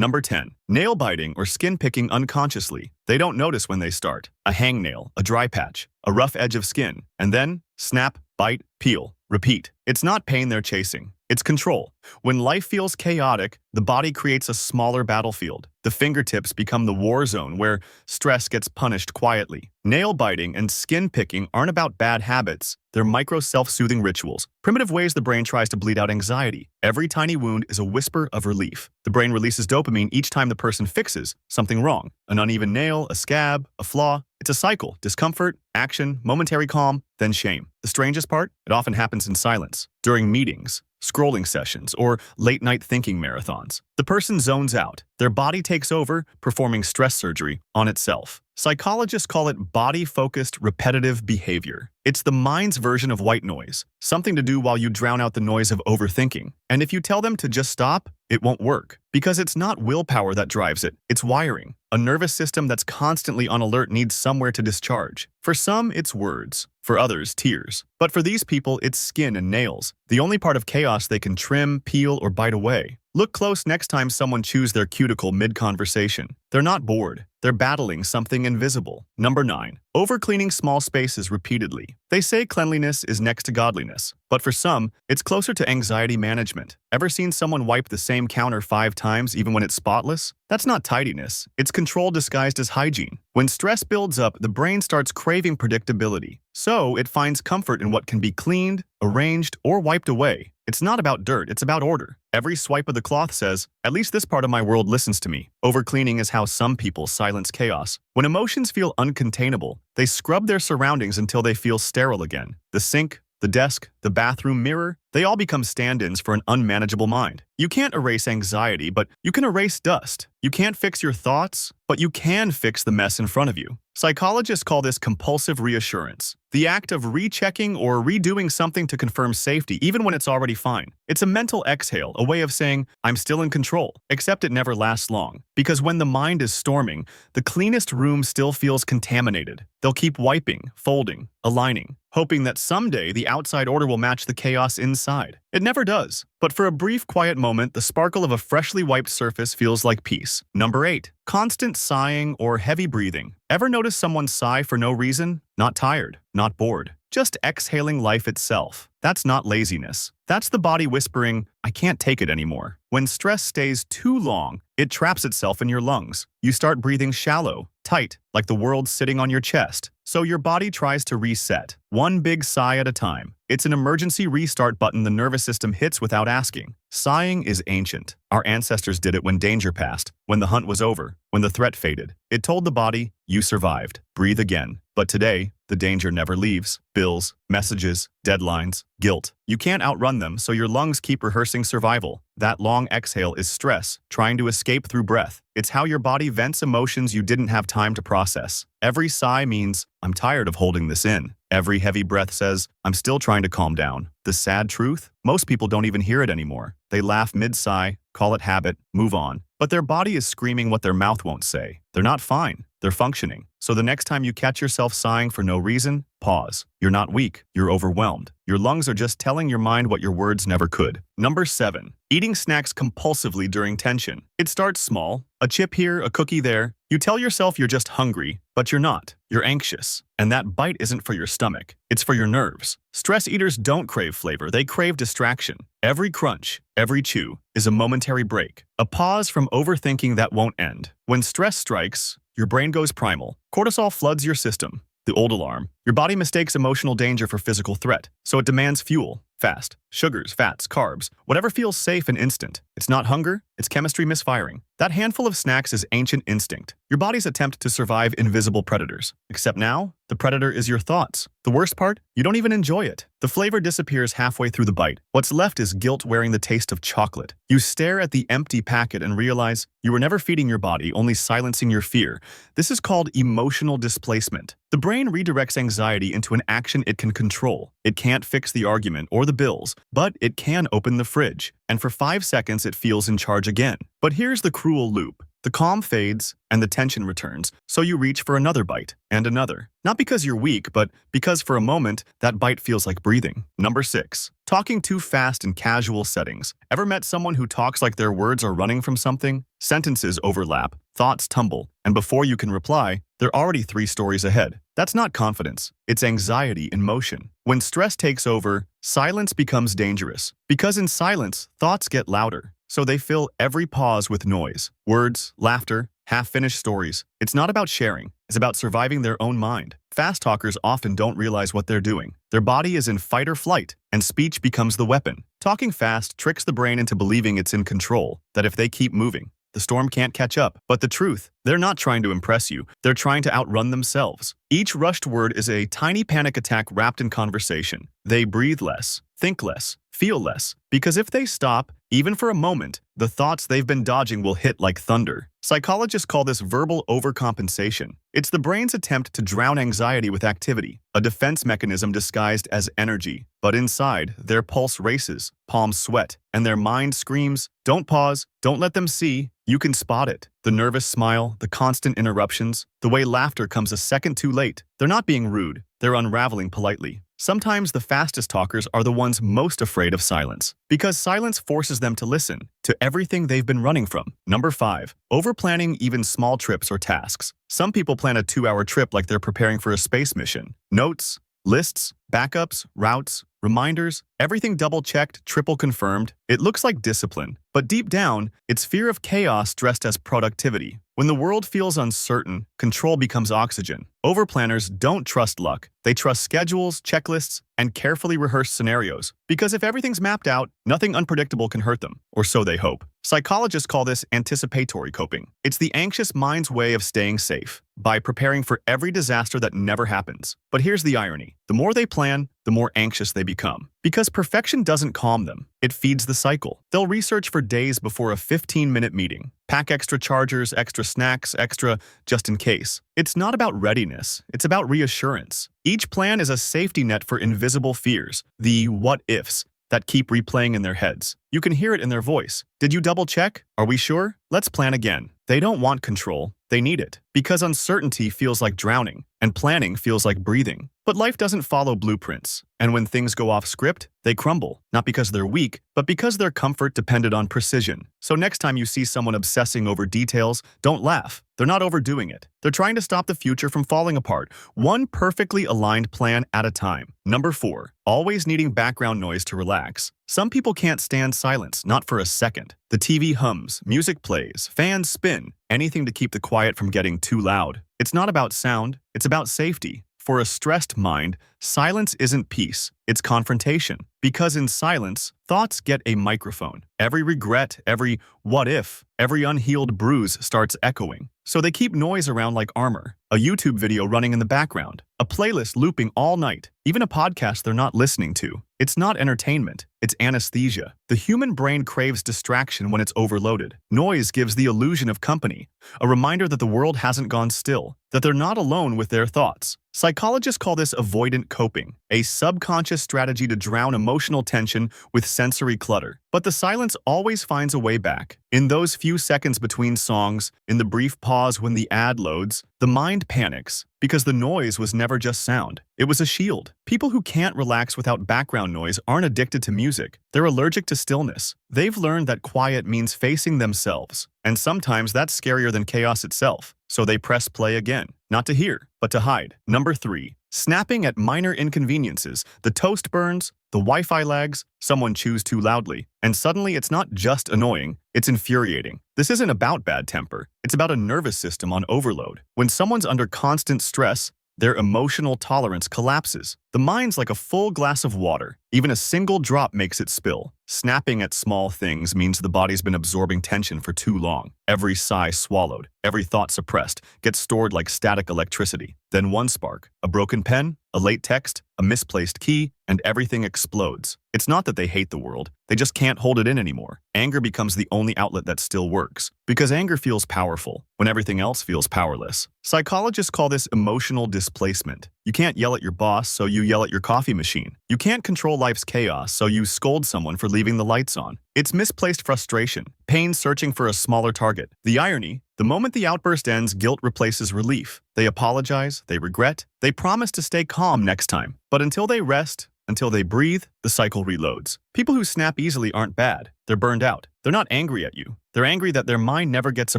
Number 10. Nail biting or skin picking unconsciously. They don't notice when they start. A hangnail, a dry patch, a rough edge of skin, and then snap, bite, peel, repeat. It's not pain they're chasing. It's control. When life feels chaotic, the body creates a smaller battlefield. The fingertips become the war zone where stress gets punished quietly. Nail biting and skin picking aren't about bad habits. They're micro self-soothing rituals, primitive ways the brain tries to bleed out anxiety. Every tiny wound is a whisper of relief. The brain releases dopamine each time the person fixes something wrong. An uneven nail, a scab, a flaw. It's a cycle. Discomfort, action, momentary calm, then shame. The strangest part? It often happens in silence. During meetings, scrolling sessions, or late-night thinking marathons. The person zones out. Their body takes over, performing stress surgery on itself. Psychologists call it body-focused repetitive behavior. It's the mind's version of white noise, something to do while you drown out the noise of overthinking. And if you tell them to just stop, it won't work. Because it's not willpower that drives it, it's wiring. A nervous system that's constantly on alert needs somewhere to discharge. For some, it's words. For others, tears. But for these people, it's skin and nails, the only part of chaos they can trim, peel, or bite away. Look close next time someone chews their cuticle mid-conversation. They're not bored. They're battling something invisible. Number 9. Overcleaning small spaces repeatedly. They say cleanliness is next to godliness, but for some, it's closer to anxiety management. Ever seen someone wipe the same counter 5 times even when it's spotless? That's not tidiness. It's control disguised as hygiene. When stress builds up, the brain starts craving predictability. So it finds comfort in what can be cleaned, arranged, or wiped away. It's not about dirt, it's about order. Every swipe of the cloth says, at least this part of my world listens to me. Overcleaning is how some people silence chaos. When emotions feel uncontainable, they scrub their surroundings until they feel sterile again. The sink, the desk, the bathroom mirror, they all become stand-ins for an unmanageable mind. You can't erase anxiety, but you can erase dust. You can't fix your thoughts, but you can fix the mess in front of you. Psychologists call this compulsive reassurance, the act of rechecking or redoing something to confirm safety even when it's already fine. It's a mental exhale, a way of saying, I'm still in control, except it never lasts long. Because when the mind is storming, the cleanest room still feels contaminated. They'll keep wiping, folding, aligning, hoping that someday the outside order will match the chaos inside. It never does. But for a brief, quiet moment, the sparkle of a freshly wiped surface feels like peace. Number 8. Constant sighing or heavy breathing. Ever notice someone sigh for no reason? Not tired, not bored, just exhaling life itself. That's not laziness. That's the body whispering, I can't take it anymore. When stress stays too long, it traps itself in your lungs. You start breathing shallow, tight, like the world's sitting on your chest. So your body tries to reset, one big sigh at a time. It's an emergency restart button the nervous system hits without asking. Sighing is ancient. Our ancestors did it when danger passed, when the hunt was over, when the threat faded. It told the body, you survived. Breathe again. But today, the danger never leaves. Bills, messages, deadlines, guilt. You can't outrun them, so your lungs keep rehearsing survival. That long exhale is stress, trying to escape through breath. It's how your body vents emotions you didn't have time to process. Every sigh means, I'm tired of holding this in. Every heavy breath says, I'm still trying to calm down. The sad truth? Most people don't even hear it anymore. They laugh mid-sigh, call it habit, move on. But their body is screaming what their mouth won't say. They're not fine. They're functioning. So the next time you catch yourself sighing for no reason, pause. You're not weak. You're overwhelmed. Your lungs are just telling your mind what your words never could. Number 7. Eating snacks compulsively during tension. It starts small. A chip here, a cookie there. You tell yourself you're just hungry, but you're not. You're anxious. And that bite isn't for your stomach. It's for your nerves. Stress eaters don't crave flavor. They crave distraction. Every crunch, every chew is a momentary break. A pause from overthinking that won't end. When stress strikes, your brain goes primal. Cortisol floods your system. The old alarm. Your body mistakes emotional danger for physical threat, so it demands fuel, fast, sugars, fats, carbs, whatever feels safe and instant. It's not hunger, it's chemistry misfiring. That handful of snacks is ancient instinct, your body's attempt to survive invisible predators. Except now, the predator is your thoughts. The worst part? You don't even enjoy it. The flavor disappears halfway through the bite. What's left is guilt wearing the taste of chocolate. You stare at the empty packet and realize you were never feeding your body, only silencing your fear. This is called emotional displacement. The brain redirects anxiety into an action it can control. It can't fix the argument or the bills, but it can open the fridge. And for 5 seconds, it feels in charge again. But here's the cruel loop. The calm fades and the tension returns, so you reach for another bite and another. Not because you're weak, but because for a moment, that bite feels like breathing. Number 6. Talking too fast in casual settings. Ever met someone who talks like their words are running from something? Sentences overlap, thoughts tumble, and before you can reply, they're already 3 stories ahead. That's not confidence, it's anxiety in motion. When stress takes over, silence becomes dangerous. Because in silence, thoughts get louder. So they fill every pause with noise, words, laughter, half-finished stories. It's not about sharing, it's about surviving their own mind. Fast talkers often don't realize what they're doing. Their body is in fight or flight, and speech becomes the weapon. Talking fast tricks the brain into believing it's in control, that if they keep moving, the storm can't catch up. But the truth, they're not trying to impress you, they're trying to outrun themselves. Each rushed word is a tiny panic attack wrapped in conversation. They breathe less, think less, feel less, because if they stop, even for a moment, the thoughts they've been dodging will hit like thunder. Psychologists call this verbal overcompensation. It's the brain's attempt to drown anxiety with activity, a defense mechanism disguised as energy. But inside, their pulse races, palms sweat, and their mind screams, "Don't pause, don't let them see." You can spot it. The nervous smile, the constant interruptions, the way laughter comes a second too late. They're not being rude, they're unraveling politely. Sometimes the fastest talkers are the ones most afraid of silence, because silence forces them to listen to everything they've been running from. Number 5. Overplanning even small trips or tasks. Some people plan a 2-hour trip like they're preparing for a space mission. Notes, lists, backups, routes, reminders, everything double-checked, triple confirmed. It looks like discipline, but deep down, it's fear of chaos dressed as productivity. When the world feels uncertain, control becomes oxygen. Overplanners don't trust luck. They trust schedules, checklists, and carefully rehearsed scenarios. Because if everything's mapped out, nothing unpredictable can hurt them, or so they hope. Psychologists call this anticipatory coping. It's the anxious mind's way of staying safe, by preparing for every disaster that never happens. But here's the irony. The more they plan, the more anxious they become. Because perfection doesn't calm them, it feeds the cycle. They'll research for days before a 15-minute meeting. Pack extra chargers, extra snacks, extra just in case. It's not about readiness, it's about reassurance. Each plan is a safety net for invisible fears, the what-ifs, that keep replaying in their heads. You can hear it in their voice. Did you double check? Are we sure? Let's plan again. They don't want control, they need it. Because uncertainty feels like drowning, and planning feels like breathing. But life doesn't follow blueprints, and when things go off script, they crumble. Not because they're weak, but because their comfort depended on precision. So next time you see someone obsessing over details, don't laugh. They're not overdoing it. They're trying to stop the future from falling apart, one perfectly aligned plan at a time. Number 4. Always needing background noise to relax. Some people can't stand silence, not for a second. The TV hums, music plays, fans spin, anything to keep the quiet from getting too loud. It's not about sound, it's about safety. For a stressed mind, silence isn't peace, it's confrontation. Because in silence, thoughts get a microphone. Every regret, every what if, every unhealed bruise starts echoing. So they keep noise around like armor. A YouTube video running in the background, a playlist looping all night, even a podcast they're not listening to. It's not entertainment, it's anesthesia. The human brain craves distraction when it's overloaded. Noise gives the illusion of company, a reminder that the world hasn't gone still, that they're not alone with their thoughts. Psychologists call this avoidant coping, a subconscious strategy to drown emotional tension with sensory clutter. But the silence always finds a way back. In those few seconds between songs, in the brief pause when the ad loads, the mind panics, because the noise was never just sound. It was a shield. People who can't relax without background noise aren't addicted to music. They're allergic to stillness. They've learned that quiet means facing themselves. And sometimes that's scarier than chaos itself. So they press play again. Not to hear, but to hide. Number 3. Snapping at minor inconveniences. The toast burns, the Wi-Fi lags, someone chews too loudly. And suddenly it's not just annoying, it's infuriating. This isn't about bad temper. It's about a nervous system on overload. When someone's under constant stress, their emotional tolerance collapses. The mind's like a full glass of water. Even a single drop makes it spill. Snapping at small things means the body's been absorbing tension for too long. Every sigh swallowed, every thought suppressed, gets stored like static electricity. Then one spark, a broken pen, a late text, a misplaced key, and everything explodes. It's not that they hate the world, they just can't hold it in anymore. Anger becomes the only outlet that still works. Because anger feels powerful, when everything else feels powerless. Psychologists call this emotional displacement. You can't yell at your boss, so you yell at your coffee machine. You can't control life's chaos, so you scold someone for leaving the lights on. It's misplaced frustration, pain searching for a smaller target. The irony, The moment the outburst ends, guilt replaces relief. They apologize, they regret, they promise to stay calm next time. But until they rest, until they breathe, the cycle reloads. People who snap easily aren't bad. They're burned out. They're not angry at you. They're angry that their mind never gets a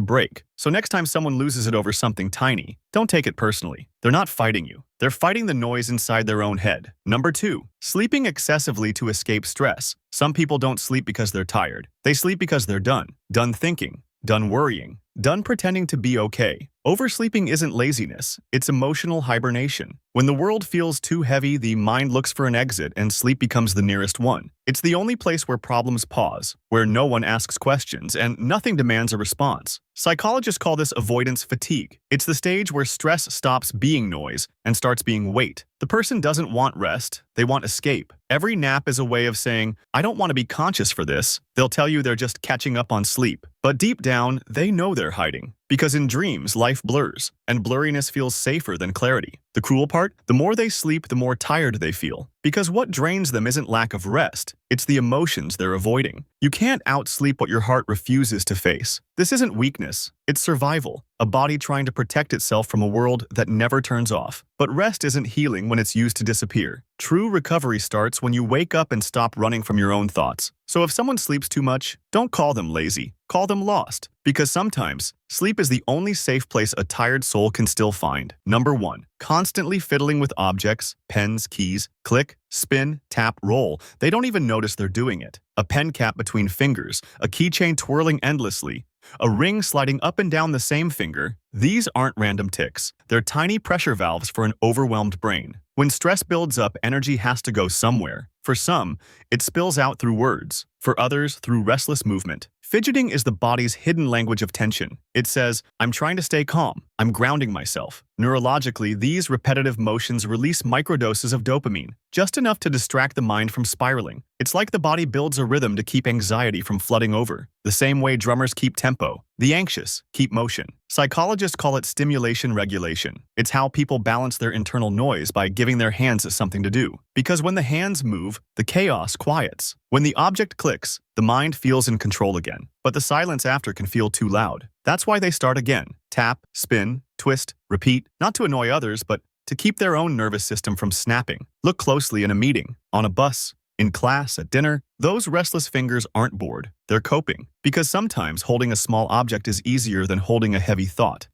break. So next time someone loses it over something tiny, don't take it personally. They're not fighting you. They're fighting the noise inside their own head. Number 2, sleeping excessively to escape stress. Some people don't sleep because they're tired. They sleep because they're done. Done thinking. Done worrying. Done pretending to be okay. Oversleeping isn't laziness, it's emotional hibernation. When the world feels too heavy, the mind looks for an exit and sleep becomes the nearest one. It's the only place where problems pause, where no one asks questions and nothing demands a response. Psychologists call this avoidance fatigue. It's the stage where stress stops being noise and starts being weight. The person doesn't want rest, they want escape. Every nap is a way of saying, I don't want to be conscious for this. They'll tell you they're just catching up on sleep. But deep down, they know they're hiding. Because in dreams, life blurs, and blurriness feels safer than clarity. The cruel part? The more they sleep, the more tired they feel. Because what drains them isn't lack of rest, it's the emotions they're avoiding. You can't outsleep what your heart refuses to face. This isn't weakness, it's survival, a body trying to protect itself from a world that never turns off. But rest isn't healing when it's used to disappear. True recovery starts when you wake up and stop running from your own thoughts. So if someone sleeps too much, don't call them lazy, call them lost. Because sometimes, sleep is the only safe place a tired soul can still find. Number 1, constantly fiddling with objects, pens, keys, click, spin, tap, roll. They don't even notice they're doing it. A pen cap between fingers, a keychain twirling endlessly, a ring sliding up and down the same finger. These aren't random tics. They're tiny pressure valves for an overwhelmed brain. When stress builds up, energy has to go somewhere. For some, it spills out through words. For others, through restless movement. Fidgeting is the body's hidden language of tension. It says, I'm trying to stay calm. I'm grounding myself. Neurologically, these repetitive motions release microdoses of dopamine, just enough to distract the mind from spiraling. It's like the body builds a rhythm to keep anxiety from flooding over. The same way drummers keep tempo. The anxious keep motion. Psychologists call it stimulation regulation. It's how people balance their internal noise by giving their hands something to do. Because when the hands move, the chaos quiets. When the object clicks, the mind feels in control again. But the silence after can feel too loud. That's why they start again. Tap, spin, twist, repeat. Not to annoy others, but to keep their own nervous system from snapping. Look closely in a meeting, on a bus, in class, at dinner. Those restless fingers aren't bored. They're coping. Because sometimes holding a small object is easier than holding a heavy thought.